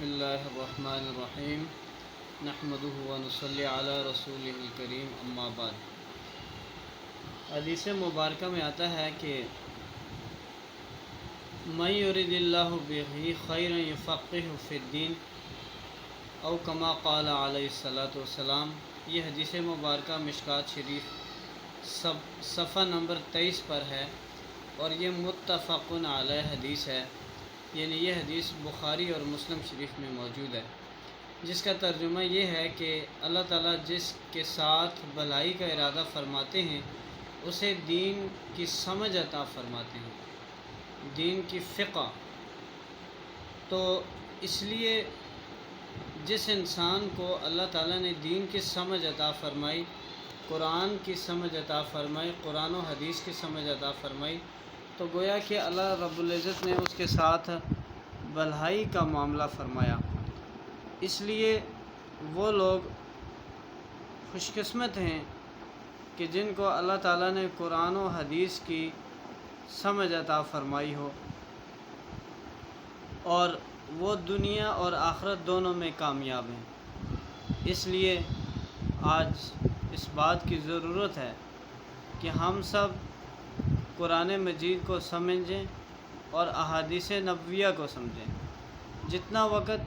بسم اللہ الرحمن الرحیم نحمدہ ونصلی علی رسولہ الکریم اما بعد۔ حدیث مبارکہ میں آتا ہے کہ من یرد اللہ بہ خیرا یفقہہ فی الدین او کما قال علیہ الصلاۃ والسلام۔ یہ حدیث مبارکہ مشکوٰۃ شریف صفحہ نمبر 23 پر ہے اور یہ متفق علیہ حدیث ہے، یعنی یہ حدیث بخاری اور مسلم شریف میں موجود ہے، جس کا ترجمہ یہ ہے کہ اللہ تعالیٰ جس کے ساتھ بھلائی کا ارادہ فرماتے ہیں اسے دین کی سمجھ عطا فرماتے ہیں، دین کی فقہ۔ تو اس لیے جس انسان کو اللہ تعالیٰ نے دین کی سمجھ عطا فرمائی، قرآن کی سمجھ عطا فرمائی، قرآن و حدیث کی سمجھ عطا فرمائی، تو گویا کہ اللہ رب العزت نے اس کے ساتھ بھلائی کا معاملہ فرمایا۔ اس لیے وہ لوگ خوش قسمت ہیں کہ جن کو اللہ تعالیٰ نے قرآن و حدیث کی سمجھ عطا فرمائی ہو اور وہ دنیا اور آخرت دونوں میں کامیاب ہیں۔ اس لیے آج اس بات کی ضرورت ہے کہ ہم سب قرآن مجید کو سمجھیں اور احادیث نبویہ کو سمجھیں۔ جتنا وقت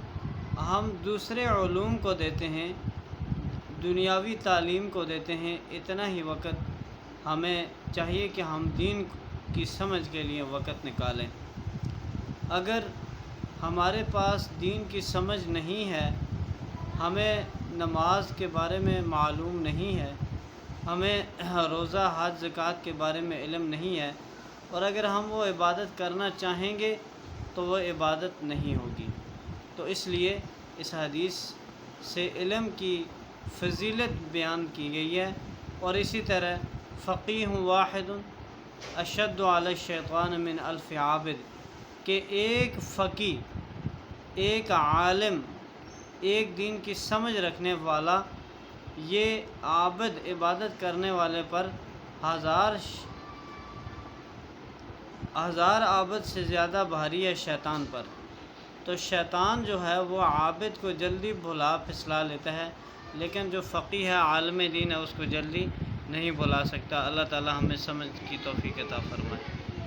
ہم دوسرے علوم کو دیتے ہیں، دنیاوی تعلیم کو دیتے ہیں، اتنا ہی وقت ہمیں چاہیے کہ ہم دین کی سمجھ کے لیے وقت نکالیں۔ اگر ہمارے پاس دین کی سمجھ نہیں ہے، ہمیں نماز کے بارے میں معلوم نہیں ہے، ہمیں روزہ حج زکوٰۃ کے بارے میں علم نہیں ہے، اور اگر ہم وہ عبادت کرنا چاہیں گے تو وہ عبادت نہیں ہوگی۔ تو اس لیے اس حدیث سے علم کی فضیلت بیان کی گئی ہے، اور اسی طرح فقیہ واحد اشد علی الشیطان من الف عابد، کہ ایک فقیہ، ایک عالم، ایک دین کی سمجھ رکھنے والا، یہ عابد عبادت کرنے والے پر ہزار عابد سے زیادہ بھاری ہے شیطان پر۔ تو شیطان جو ہے وہ عابد کو جلدی بھلا پھسلا لیتا ہے، لیکن جو فقیہ ہے، عالم دین ہے، اس کو جلدی نہیں بھلا سکتا۔ اللہ تعالی ہمیں سمجھ کی توفیق عطا فرمائے۔